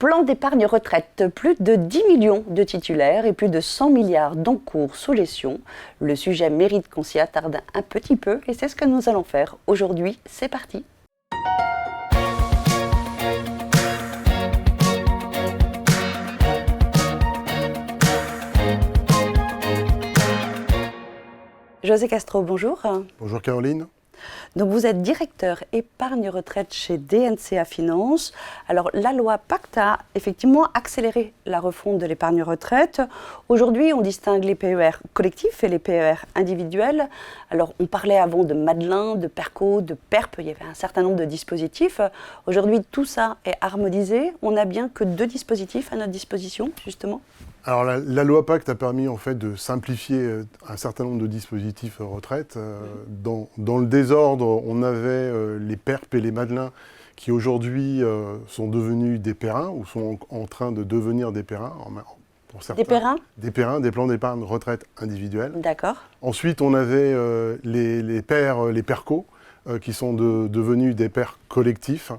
Plan d'épargne retraite, plus de 10 millions de titulaires et plus de 100 milliards d'encours sous gestion. Le sujet mérite qu'on s'y attarde un petit peu et c'est ce que nous allons faire aujourd'hui. C'est parti. José Castro, bonjour. Bonjour Caroline. Donc vous êtes directeur épargne retraite chez DNCA Finance. Alors la loi Pacte a effectivement accéléré la refonte de l'épargne retraite. Aujourd'hui, on distingue les PER collectifs et les PER individuels. Alors on parlait avant de Madelin, de PERCO, de PERP, il y avait un certain nombre de dispositifs. Aujourd'hui, tout ça est harmonisé. On n'a bien que 2 dispositifs à notre disposition, justement. Alors la loi Pacte a permis en fait de simplifier un certain nombre de dispositifs retraite. Dans le désordre, on avait les PERP et les Madelin qui aujourd'hui sont devenus des PERIN ou sont en train de devenir des PERIN. Pour certains, des PERIN ? Des PERIN, des plans d'épargne retraite individuels. D'accord. Ensuite, on avait les PER, les PERCO, qui sont devenus des PER collectifs,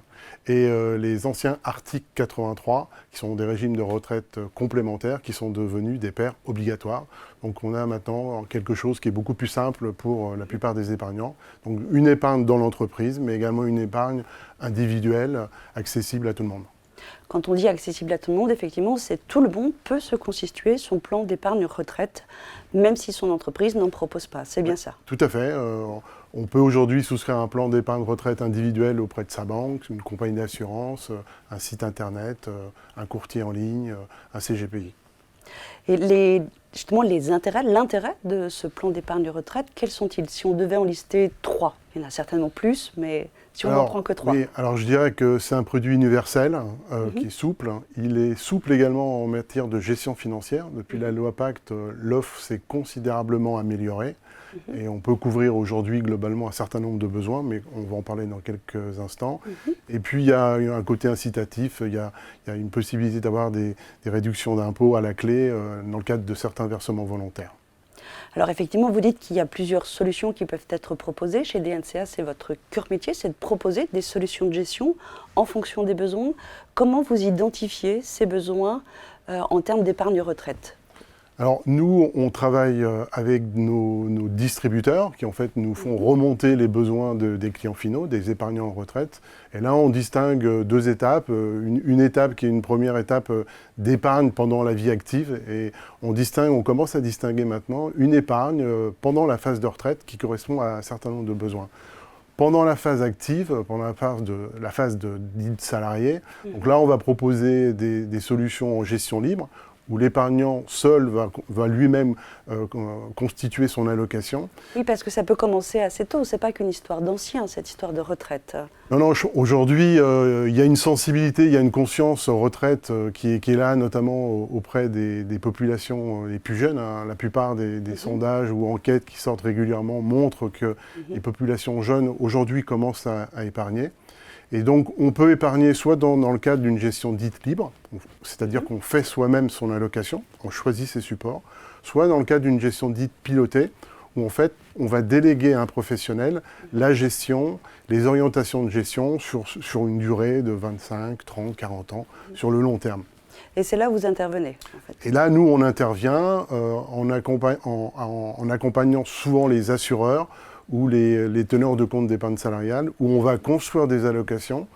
et les anciens articles 83, qui sont des régimes de retraite complémentaires, qui sont devenus des PER obligatoires. Donc on a maintenant quelque chose qui est beaucoup plus simple pour la plupart des épargnants. Donc une épargne dans l'entreprise, mais également une épargne individuelle, accessible à tout le monde. Quand on dit accessible à tout le monde, effectivement, c'est tout le monde peut se constituer son plan d'épargne retraite, même si son entreprise n'en propose pas. C'est bien ça. Tout à fait. On peut aujourd'hui souscrire un plan d'épargne retraite individuel auprès de sa banque, une compagnie d'assurance, un site internet, un courtier en ligne, un CGPI. Et justement, l'intérêt de ce plan d'épargne retraite, quels sont-ils? Si on devait en lister 3, il y en a certainement plus, mais si on n'en prend que 3. Oui, alors je dirais que c'est un produit universel qui est souple. Il est souple également en matière de gestion financière. Depuis la loi Pacte, l'offre s'est considérablement améliorée. Et on peut couvrir aujourd'hui globalement un certain nombre de besoins, mais on va en parler dans quelques instants. Et puis il y a un côté incitatif, il y a une possibilité d'avoir des réductions d'impôts à la clé dans le cadre de certains versements volontaires. Alors effectivement, vous dites qu'il y a plusieurs solutions qui peuvent être proposées. Chez DNCA, c'est votre cœur métier, c'est de proposer des solutions de gestion en fonction des besoins. Comment vous identifiez ces besoins en termes d'épargne retraite ? Alors nous, on travaille avec nos distributeurs qui en fait nous font remonter les besoins des clients finaux, des épargnants en retraite. Et là, on distingue 2 étapes. Une étape qui est une première étape d'épargne pendant la vie active. Et on commence à distinguer maintenant une épargne pendant la phase de retraite qui correspond à un certain nombre de besoins. Pendant la phase active, pendant la phase de dite salarié, donc là, on va proposer des solutions en gestion libre, où l'épargnant seul va lui-même constituer son allocation. Oui, parce que ça peut commencer assez tôt. Ce n'est pas qu'une histoire d'ancien, cette histoire de retraite. Non, aujourd'hui, il y a une sensibilité, il y a une conscience retraite qui est là, notamment auprès des populations les plus jeunes. La plupart des sondages ou enquêtes qui sortent régulièrement montrent que les populations jeunes, aujourd'hui, commencent à épargner. Et donc, on peut épargner soit dans le cadre d'une gestion dite libre, c'est-à-dire qu'on fait soi-même son allocation, on choisit ses supports, soit dans le cadre d'une gestion dite pilotée, où en fait, on va déléguer à un professionnel la gestion, les orientations de gestion sur une durée de 25, 30, 40 ans, sur le long terme. Et c'est là où vous intervenez, en fait. Et là, nous, on intervient en accompagnant souvent les assureurs, ou les teneurs de compte d'épargne salariale, où on va construire des allocations.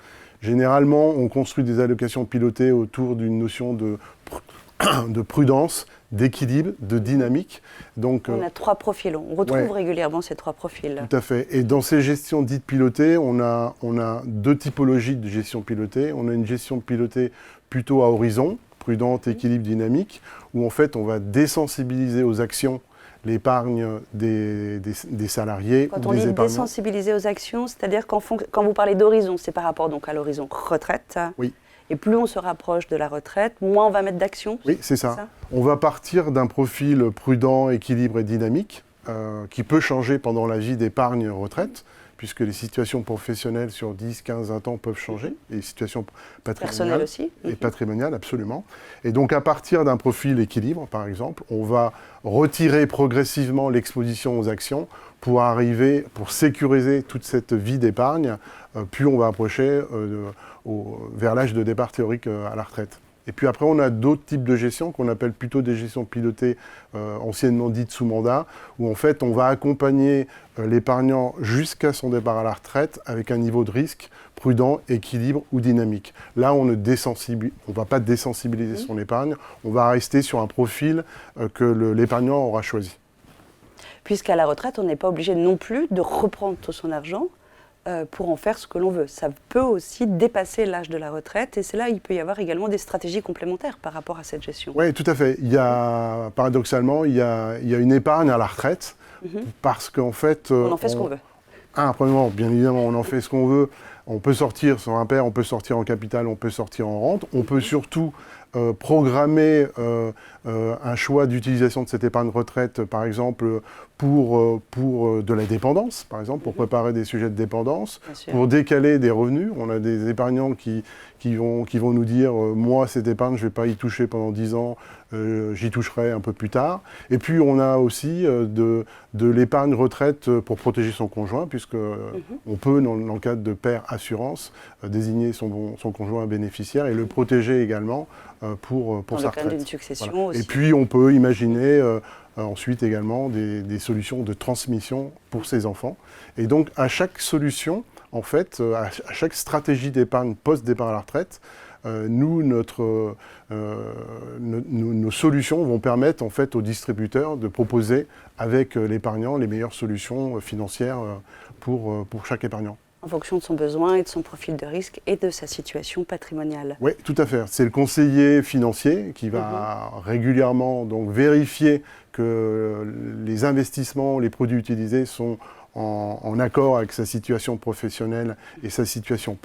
Généralement, on construit des allocations pilotées autour d'une notion de prudence, d'équilibre, de dynamique. Donc, on a 3 profils, on retrouve régulièrement ces 3 profils. Tout à fait. Et dans ces gestions dites pilotées, on a 2 typologies de gestion pilotée. On a une gestion pilotée plutôt à horizon, prudente, équilibre, dynamique, où en fait, on va désensibiliser aux actions l'épargne des salariés. Quand on dit désensibiliser aux actions, c'est-à-dire quand vous parlez d'horizon, c'est par rapport donc à l'horizon retraite. Oui. Et plus on se rapproche de la retraite, moins on va mettre d'actions. Oui, c'est ça. On va partir d'un profil prudent, équilibre et dynamique, qui peut changer pendant la vie d'épargne retraite, puisque les situations professionnelles sur 10, 15, 20 ans peuvent changer, et les situations patrimoniales aussi. Et patrimoniales, absolument. Et donc, à partir d'un profil équilibre, par exemple, on va retirer progressivement l'exposition aux actions pour arriver, pour sécuriser toute cette vie d'épargne, plus on va approcher vers l'âge de départ théorique à la retraite. Et puis après, on a d'autres types de gestion qu'on appelle plutôt des gestions pilotées, anciennement dites sous mandat, où en fait, on va accompagner l'épargnant jusqu'à son départ à la retraite avec un niveau de risque prudent, équilibre ou dynamique. Là, on ne va pas désensibiliser son épargne, on va rester sur un profil que l'épargnant aura choisi. Puisqu'à la retraite, on n'est pas obligé non plus de reprendre tout son argent pour en faire ce que l'on veut. Ça peut aussi dépasser l'âge de la retraite et c'est là qu'il peut y avoir également des stratégies complémentaires par rapport à cette gestion. Oui, tout à fait. Paradoxalement, il y a une épargne à la retraite parce qu'en fait... on en fait ce qu'on veut. Premièrement, bien évidemment, on en fait ce qu'on veut. On peut sortir sur un pair, on peut sortir en capital, on peut sortir en rente. On peut surtout programmer un choix d'utilisation de cette épargne retraite, par exemple, pour de la dépendance, par exemple, pour préparer des sujets de dépendance, pour décaler des revenus. On a des épargnants qui vont nous dire moi, cette épargne, je ne vais pas y toucher pendant 10 ans, j'y toucherai un peu plus tard. Et puis, on a aussi de l'épargne retraite pour protéger son conjoint, puisque on peut, dans le cadre de pair assurance, désigner son conjoint bénéficiaire et le protéger également pour sa retraite. D'une succession aussi. Et puis, on peut imaginer ensuite également des solutions de transmission pour ses enfants. Et donc, à chaque solution, en fait, à chaque stratégie d'épargne post-départ à la retraite, nos solutions vont permettre en fait aux distributeurs de proposer avec l'épargnant les meilleures solutions financières pour chaque épargnant. En fonction de son besoin et de son profil de risque et de sa situation patrimoniale. Oui, tout à fait. C'est le conseiller financier qui va régulièrement donc, vérifier que les investissements, les produits utilisés sont en accord avec sa situation professionnelle et sa situation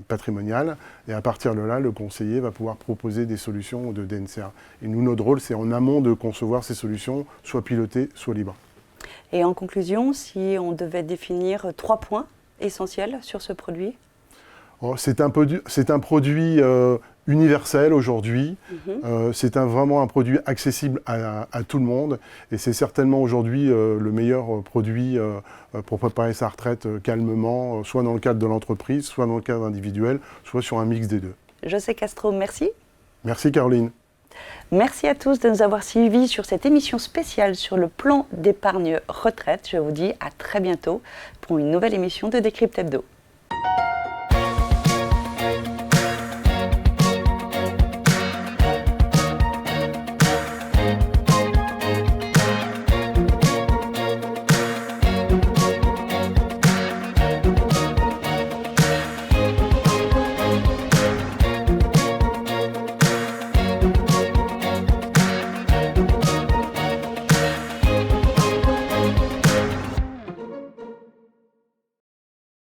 patrimoniale. Et à partir de là, le conseiller va pouvoir proposer des solutions de DNCA. Et nous, notre rôle, c'est en amont de concevoir ces solutions, soit pilotées, soit libres. Et en conclusion, si on devait définir 3 points essentiels sur ce produit? C'est un produit universel aujourd'hui. C'est vraiment un produit accessible à tout le monde. Et c'est certainement aujourd'hui le meilleur produit pour préparer sa retraite calmement, soit dans le cadre de l'entreprise, soit dans le cadre individuel, soit sur un mix des deux. José Castro, merci. Merci Caroline. Merci à tous de nous avoir suivis sur cette émission spéciale sur le plan d'épargne retraite. Je vous dis à très bientôt pour une nouvelle émission de Décrypte Hebdo.